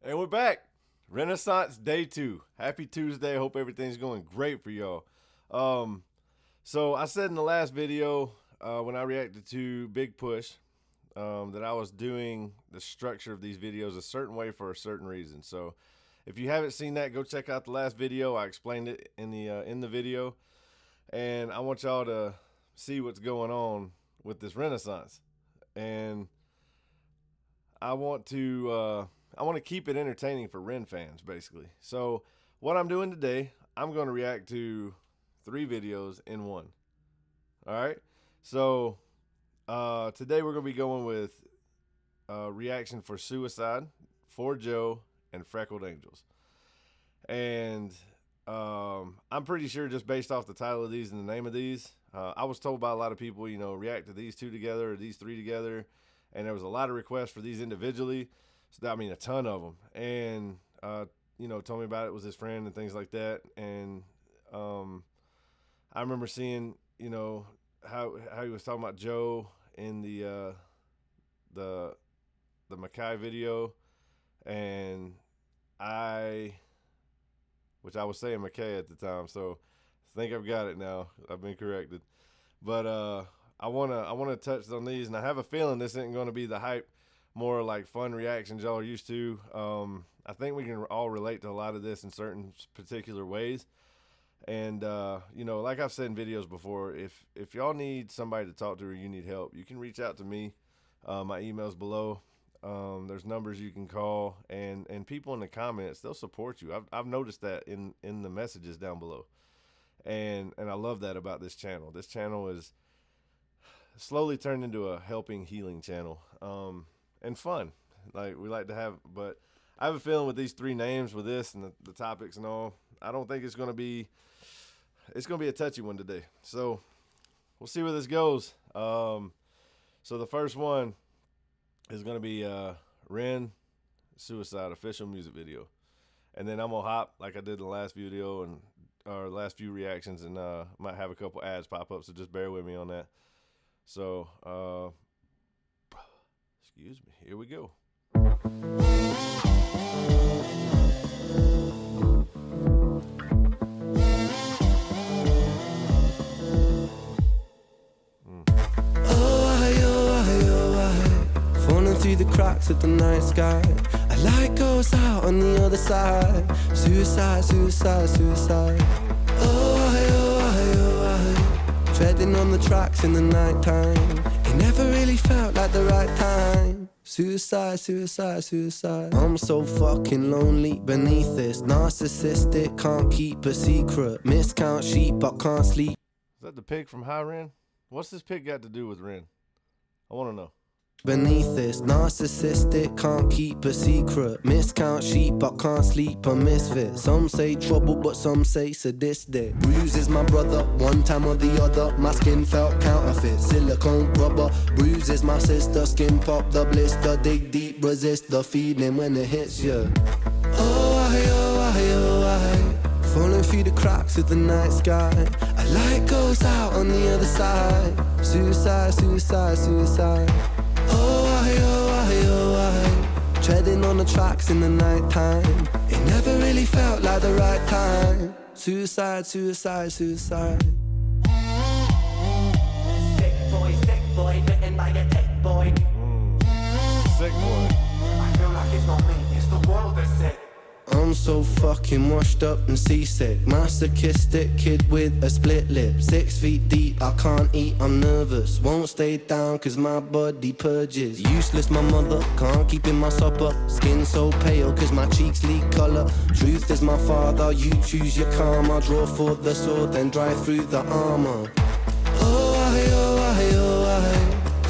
And we're back. Renaissance Day 2. Happy Tuesday. Hope everything's going great for y'all. So I said in the last video when I reacted to Big Push that I was doing the structure of these videos a certain way for a certain reason. So if you haven't seen that, go check out the last video. I explained it in the video. And I want y'all to see what's going on with this Renaissance. And I want to keep it entertaining for REN fans, basically. So what I'm doing today, I'm going to react to 3 videos in one. All right. So today we're going to be going with reaction for Suicide, For Joe, and Freckled Angels. And I'm pretty sure just based off the title of these and the name of these, I was told by a lot of people, you know, react to these 2 together or these 3 together. And there was a lot of requests for these individually. So, I mean, a ton of them. And, you know, told me about it was his friend and things like that. And I remember seeing, you know, how he was talking about Joe in the Mackay video. And which I was saying McKay at the time, so I think I've got it now. I've been corrected. But I wanna touch on these, and I have a feeling this isn't gonna be the hype, more like fun reactions y'all are used to. I think we can all relate to a lot of this in certain particular ways. And you know, like I've said in videos before, if y'all need somebody to talk to or you need help, you can reach out to me. My email's below. There's numbers you can call, and people in the comments, they'll support you. I've noticed that in the messages down below, and I love that about this channel. This channel is slowly turned into a helping, healing channel, and fun, like we like to have. But I have a feeling with these 3 names, with this and the topics and all, I don't think it's gonna be a touchy one today. So we'll see where this goes. So the first one is going to be REN Suicide official music video. And then I'm going to hop like I did in the last video and our last few reactions, and might have a couple ads pop up, so just bear with me on that. So, excuse me, here we go. Through the cracks of the night sky, a light goes out on the other side. Suicide, suicide, suicide. Oh, treading on the tracks in the night time. It never really felt like the right time. Suicide, suicide, suicide. I'm so fucking lonely beneath this. Narcissistic, can't keep a secret. Miscount sheep, but can't sleep. Is that the pig from High Ren? What's this pig got to do with REN? I want to know. Beneath this, narcissistic, can't keep a secret. Miscount sheep, but can't sleep, a misfit. Some say trouble, but some say sadistic. Bruises my brother, one time or the other. My skin felt counterfeit, silicone rubber. Bruises my sister, skin pop the blister. Dig deep, resist the feeling when it hits you. Falling through the cracks of the night sky. A light goes out on the other side. Suicide, suicide, suicide. Treading on the tracks in the night time. It never really felt like the right time. Suicide, suicide, suicide. Sick boy, bitten by a tech boy. Sick boy. I feel like it's not me, it's the world that's sick. I'm so fucking washed up and seasick. Masochistic kid with a split lip. 6 feet deep, I can't eat, I'm nervous. Won't stay down cause my body purges. Useless my mother, can't keep in my supper. Skin so pale cause my cheeks leak colour. Truth is my father, you choose your karma. Draw for the sword, then drive through the armour.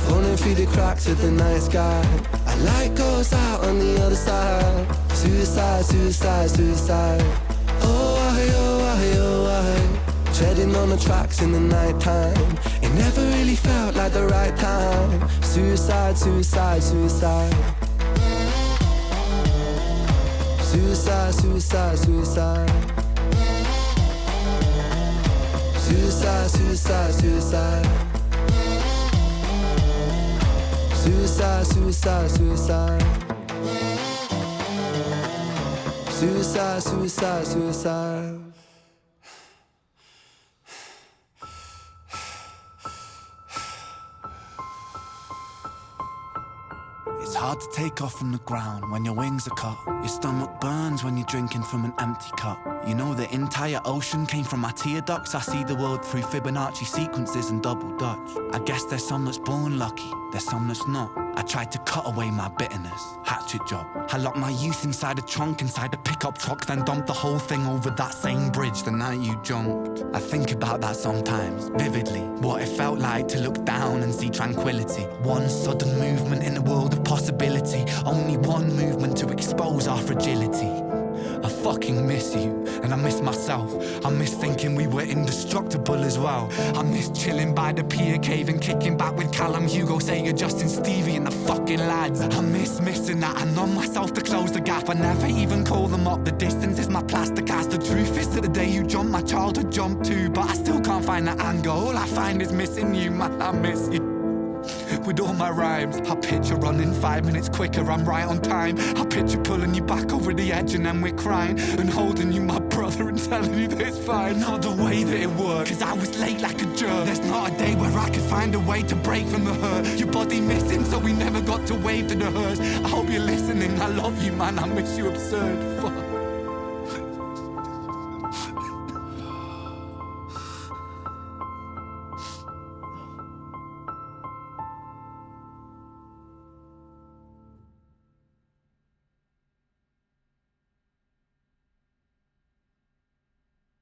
Falling through the cracks of the night sky. A light goes out on the other side. Suicide, suicide, suicide. Treading on the tracks in the night time. It never really felt like the right time. Suicide, suicide, suicide. Suicide, suicide, suicide. Suicide, suicide, suicide. Suicide, suicide, suicide. Suicide, suicide, suicide. It's hard to take off from the ground when your wings are cut. Your stomach burns when you're drinking from an empty cup. You know the entire ocean came from my tear ducts. I see the world through Fibonacci sequences and double Dutch. I guess there's some that's born lucky, there's some that's not. I tried to cut away my bitterness, hatchet job. I locked my youth inside a trunk, inside a pickup truck, then dumped the whole thing over that same bridge the night you jumped. I think about that sometimes, vividly, what it felt like to look down and see tranquility. One sudden movement in a world of possibility, only one movement to expose our fragility. I fucking miss you, and I miss myself. I miss thinking we were indestructible as well. I miss chilling by the pier cave and kicking back with Callum, Hugo, Sega, Justin, Stevie and the fucking lads. I miss missing that. I numb myself to close the gap. I never even call them up. The distance is my plaster cast. The truth is that the day you jumped, my childhood jumped too. But I still can't find that anger. All I find is missing you, man. I miss you. With all my rhymes, I picture running 5 minutes quicker, I'm right on time. I picture pulling you back over the edge and then we're crying, and holding you, my brother, and telling you that it's fine. Not the way that it worked, cause I was late like a jerk. There's not a day where I could find a way to break from the hurt. Your body missing, so we never got to wave to the hearse. I hope you're listening, I love you, man, I miss you absurd. Fuck.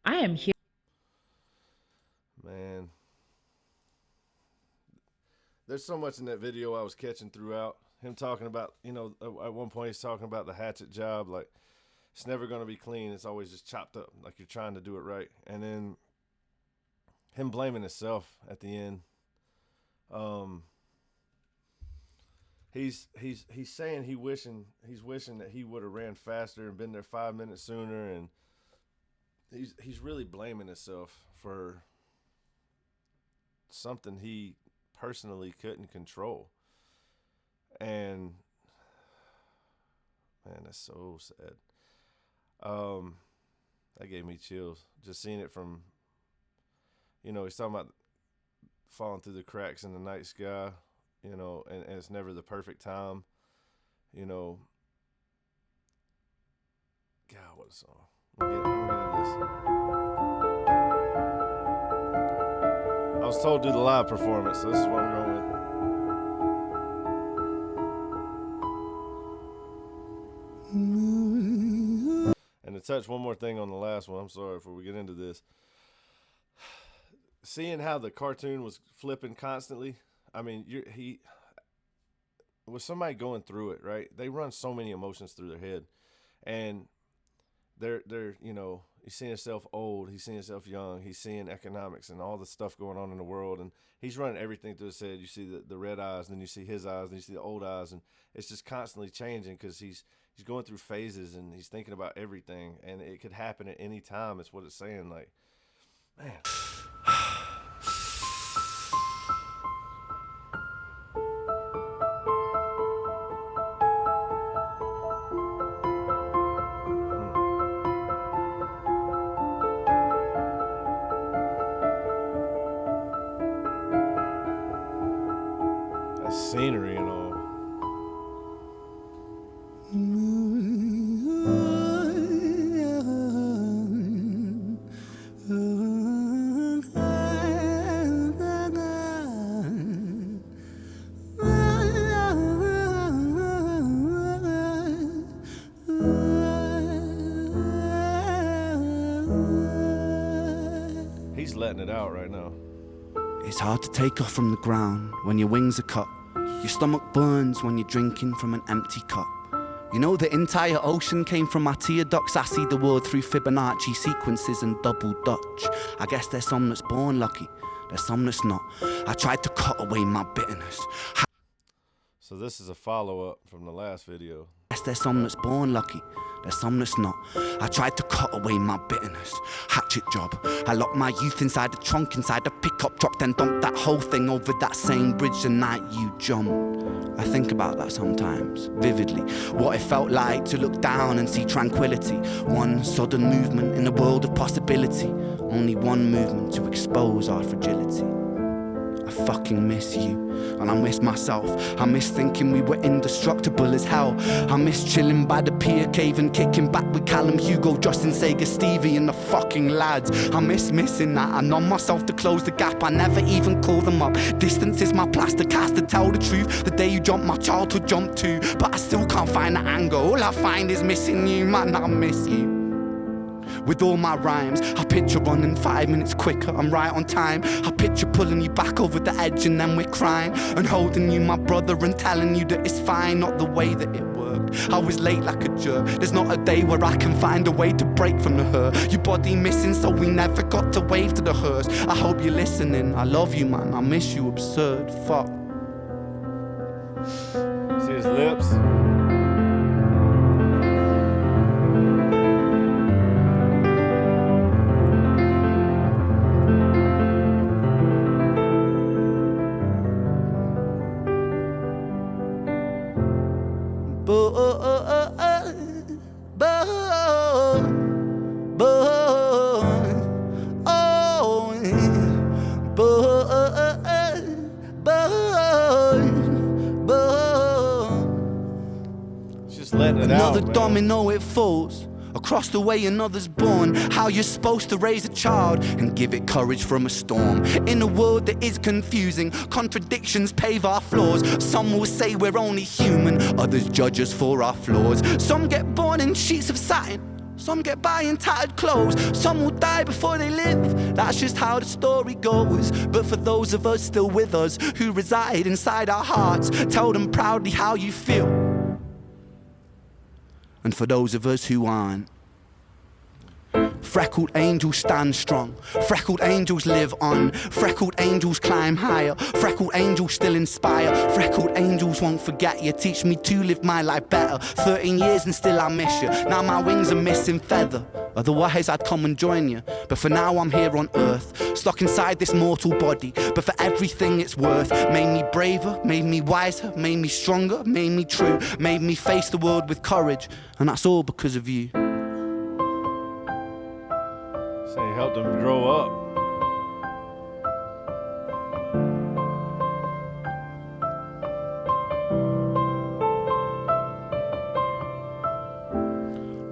I am here. Man, there's so much in that video I was catching throughout. Him talking about, you know, at one point he's talking about the hatchet job, like it's never going to be clean. It's always just chopped up, like you're trying to do it right. And then him blaming himself at the end. He's saying he's wishing that he would have ran faster and been there 5 minutes sooner, and he's really blaming himself for something he personally couldn't control. And man, that's so sad. That gave me chills just seeing it from, you know, he's talking about falling through the cracks in the night sky, you know, and it's never the perfect time, you know. God, what a song. I'm getting into this. I was told to do the live performance, so this is what I'm going with. And to touch one more thing on the last one, I'm sorry, before we get into this. Seeing how the cartoon was flipping constantly, I mean, with somebody going through it, right? They run so many emotions through their head, and they're you know, he's seeing himself old, he's seeing himself young, he's seeing economics and all the stuff going on in the world, and he's running everything through his head. You see the red eyes, and then you see his eyes, and you see the old eyes, and it's just constantly changing because he's going through phases, and he's thinking about everything, and it could happen at any time. It's what it's saying. Like, man. Scenery and all. He's letting it out right now. It's hard to take off from the ground when your wings are cut. Your stomach burns when you're drinking from an empty cup. You know the entire ocean came from my tear ducts. I see the world through Fibonacci sequences and double Dutch. I guess there's some that's born lucky, there's some that's not. I tried to cut away my bitterness. So this is a follow-up from the last video. I guess there's some that's born lucky, there's some that's not. I tried to cut away my bitterness, hatchet job. I locked my youth inside the trunk, inside the pickup truck, then dumped that whole thing over that same bridge the night you jumped. I think about that sometimes, vividly. What it felt like to look down and see tranquility. One sudden movement in a world of possibility. Only one movement to expose our fragility. I fucking miss you, and I miss myself. I miss thinking we were indestructible as hell. I miss chilling by the pier cave and kicking back with Callum, Hugo, Justin, Sega, Stevie and the fucking lads. I miss missing that. I numb myself to close the gap. I never even call them up. Distance is my plaster cast to tell the truth. The day you jumped, my childhood jumped too. But I still can't find the anger. All I find is missing you, man, I miss you. With all my rhymes, I picture running 5 minutes quicker, I'm right on time. I picture pulling you back over the edge and then we're crying. And holding you, my brother, and telling you that it's fine, not the way that it worked. I was late like a jerk, there's not a day where I can find a way to break from the hurt. Your body missing, so we never got to wave to the hearse. I hope you're listening, I love you, man, I miss you, absurd, fuck. See his lips? Another domino, it falls. Across the way another's born. How you're supposed to raise a child and give it courage from a storm. In a world that is confusing, contradictions pave our flaws. Some will say we're only human, others judge us for our flaws. Some get born in sheets of satin, some get by in tattered clothes. Some will die before they live, that's just how the story goes. But for those of us still with us, who reside inside our hearts, tell them proudly how you feel. And for those of us who aren't, freckled angels stand strong, freckled angels live on, freckled angels climb higher, freckled angels still inspire, freckled angels won't forget you, teach me to live my life better. 13 years and still I miss you, now my wings are missing feather. Otherwise I'd come and join you, but for now I'm here on earth, stuck inside this mortal body. But for everything it's worth, made me braver, made me wiser, made me stronger, made me true, made me face the world with courage, and that's all because of you. Saying helped him grow up.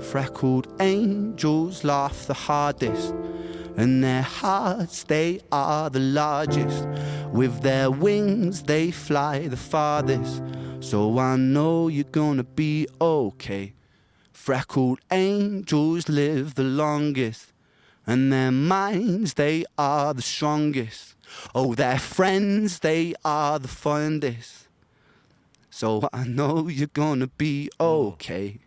Freckled angels laugh the hardest, and their hearts, they are the largest. With their wings, they fly the farthest. So I know you're gonna be okay. Freckled angels live the longest, and their minds, they are the strongest. Oh, their friends, they are the fondest. So I know you're gonna be okay.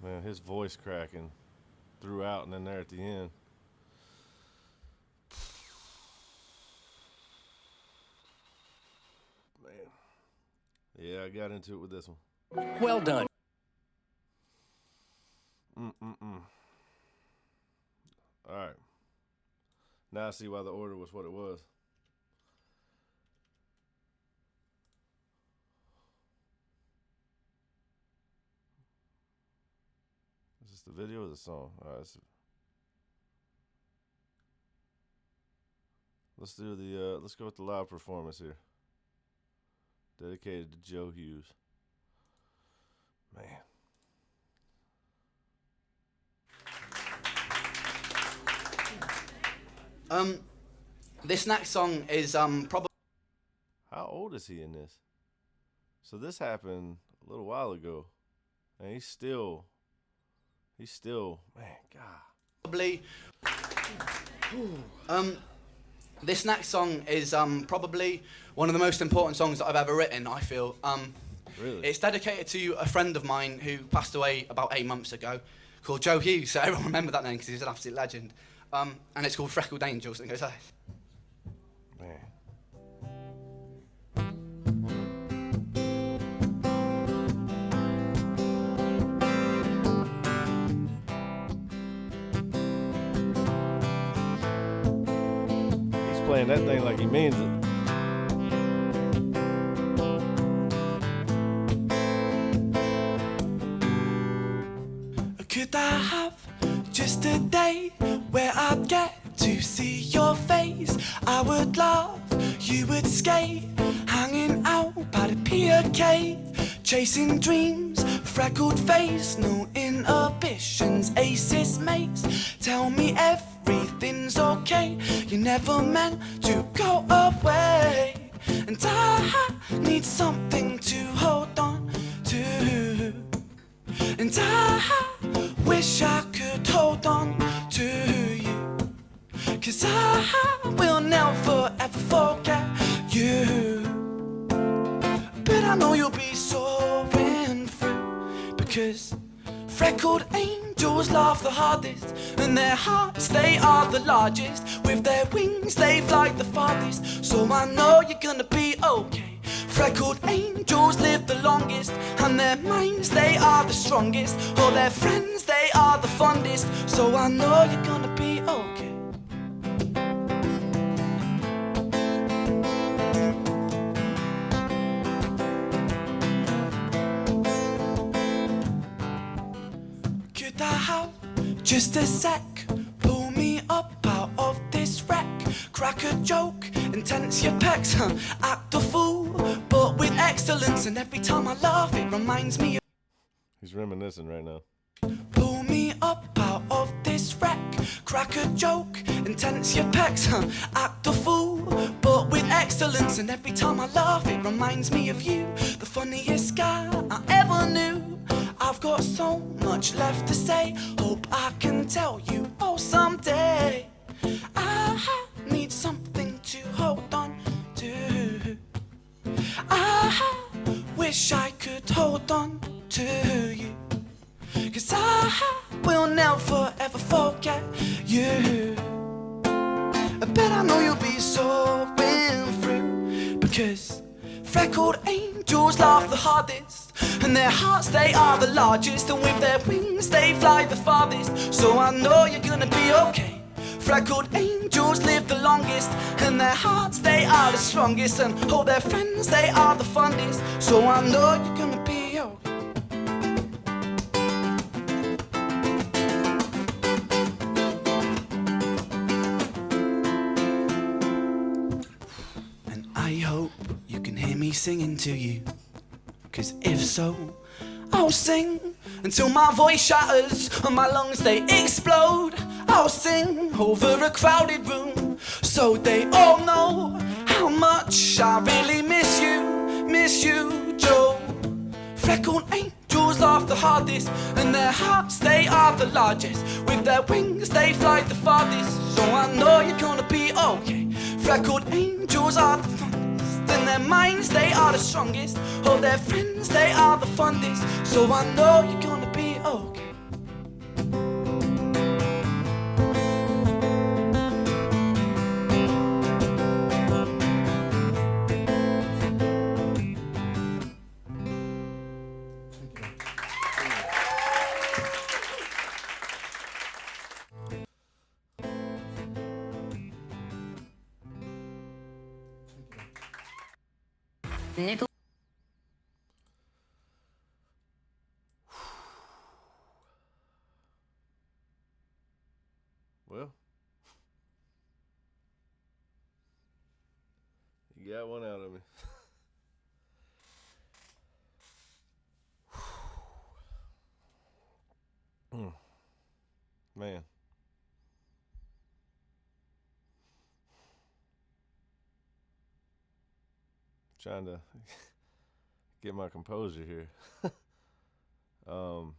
Man, his voice cracking throughout and then there at the end. Man. Yeah, I got into it with this one. Well done. All right. Now I see why the order was what it was. Is this the video or the song? All right. Let's do the. Let's go with the live performance here. Dedicated to Joe Hughes. Man. This next song is probably. How old is he in this? So this happened a little while ago, and he's still, man, God. Probably. This next song is probably one of the most important songs that I've ever written, I feel. Really? It's dedicated to a friend of mine who passed away about 8 months ago, called Joe Hughes. So everyone remember that name because he's an absolute legend. And it's called Freckled Angels, and it goes like this. Man. playing that thing like he means it. Could I have just a day where I'd get to see your face? I would laugh, you would skate, hanging out by the pier cave, chasing dreams, freckled face, no inhibitions, aces mates. Tell me everything's okay, you never meant to go away, and I need something to hold on to. And I wish I could hold on to you, 'cause I will never ever forget you. But I know you'll be soaring through, because freckled angels laugh the hardest, and their hearts, they are the largest. With their wings, they fly the farthest, so I know you're gonna be okay. Freckled angels live the longest, and their minds, they are the strongest. All their friends, they are the fondest, so I know you're gonna be okay. Could I have just a sec? Pull me up out of this wreck. Crack a joke and tense your pecs, act a fool, but with excellence. And every time I laugh, it reminds me of. He's reminiscing right now. Pull me up out of this wreck. Crack a joke and tense your pecs, act a fool, but with excellence. And every time I laugh, it reminds me of you, the funniest guy I ever knew. I've got so much left to say, hope I can tell you all someday. I need something to hold on to. I wish I could hold on to you, 'cause I will never ever forget you. But I know you'll be soaring through, because freckled angels laugh the hardest, and their hearts, they are the largest. And with their wings, they fly the farthest, so I know you're gonna be okay. Freckled angels live the longest, and their hearts, they are the strongest. And all their friends, they are the fondest, so I know you're gonna be okay. And I hope you can hear me singing to you, 'cause if so, I'll sing until my voice shatters and my lungs, they explode. I'll sing over a crowded room, so they all know how much I really miss you, Joe. Freckled angels laugh the hardest, and their hearts, they are the largest. With their wings, they fly the farthest, so I know you're gonna be okay. Freckled angels are the fondest, and their minds, they are the strongest. All their friends, they are the fondest, so I know you're gonna be okay. Nickel. Well, you got one out of me. Man. Trying to get my composure here. God,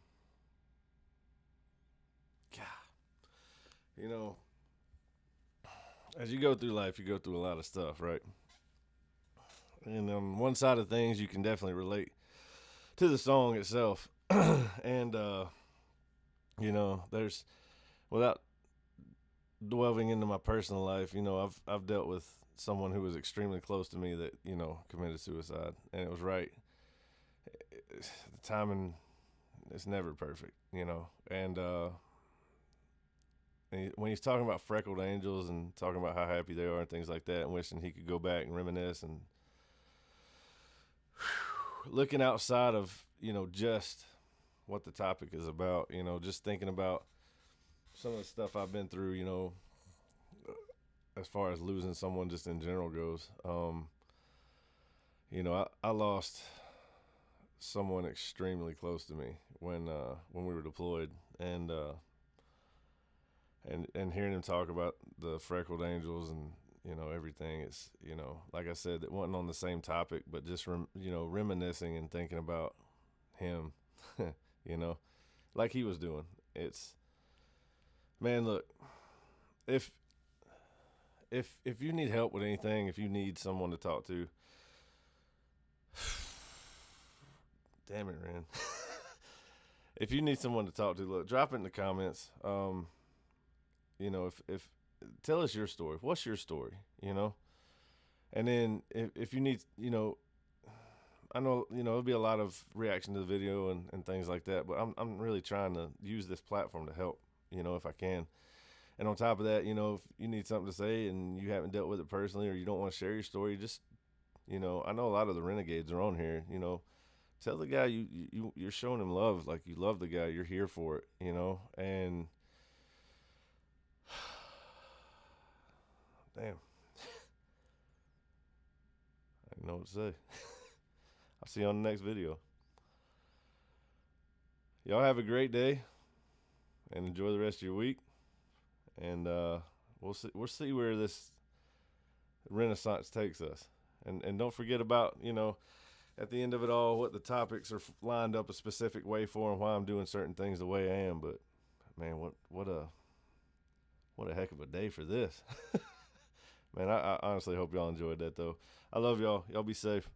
you know, as you go through life, you go through a lot of stuff, right? And on one side of things, you can definitely relate to the song itself. And, you know, there's, without delving into my personal life, you know, I've dealt with someone who was extremely close to me that, you know, committed suicide, and it was right. The timing is never perfect, you know, and when he's talking about Freckled Angels and talking about how happy they are and things like that, and wishing he could go back and reminisce and looking outside of, just what the topic is about, just thinking about some of the stuff I've been through, as far as losing someone just in general goes. I lost someone extremely close to me when we were deployed, and hearing him talk about the Freckled Angels and everything, it's like I said, it wasn't on the same topic, but just reminiscing and thinking about him, like he was doing. It's, man, look, if you need help with anything, if you need someone to talk to, damn it, Ren. If you need someone to talk to, look, drop it in the comments. If tell us your story. What's your story? And then if you need, I know, it'll be a lot of reaction to the video and things like that, but I'm really trying to use this platform to help, if I can. And on top of that, if you need something to say and you haven't dealt with it personally, or you don't want to share your story, just, I know a lot of the renegades are on here, tell the guy you're showing him love, like you love the guy, you're here for it, and damn, I don't know what to say. I'll see you on the next video. Y'all have a great day and enjoy the rest of your week. And we'll see where this renaissance takes us. And don't forget about, at the end of it all, what the topics are lined up a specific way for and why I'm doing certain things the way I am. But man, what a heck of a day for this. Man, I honestly hope y'all enjoyed that though. I love y'all. Y'all be safe.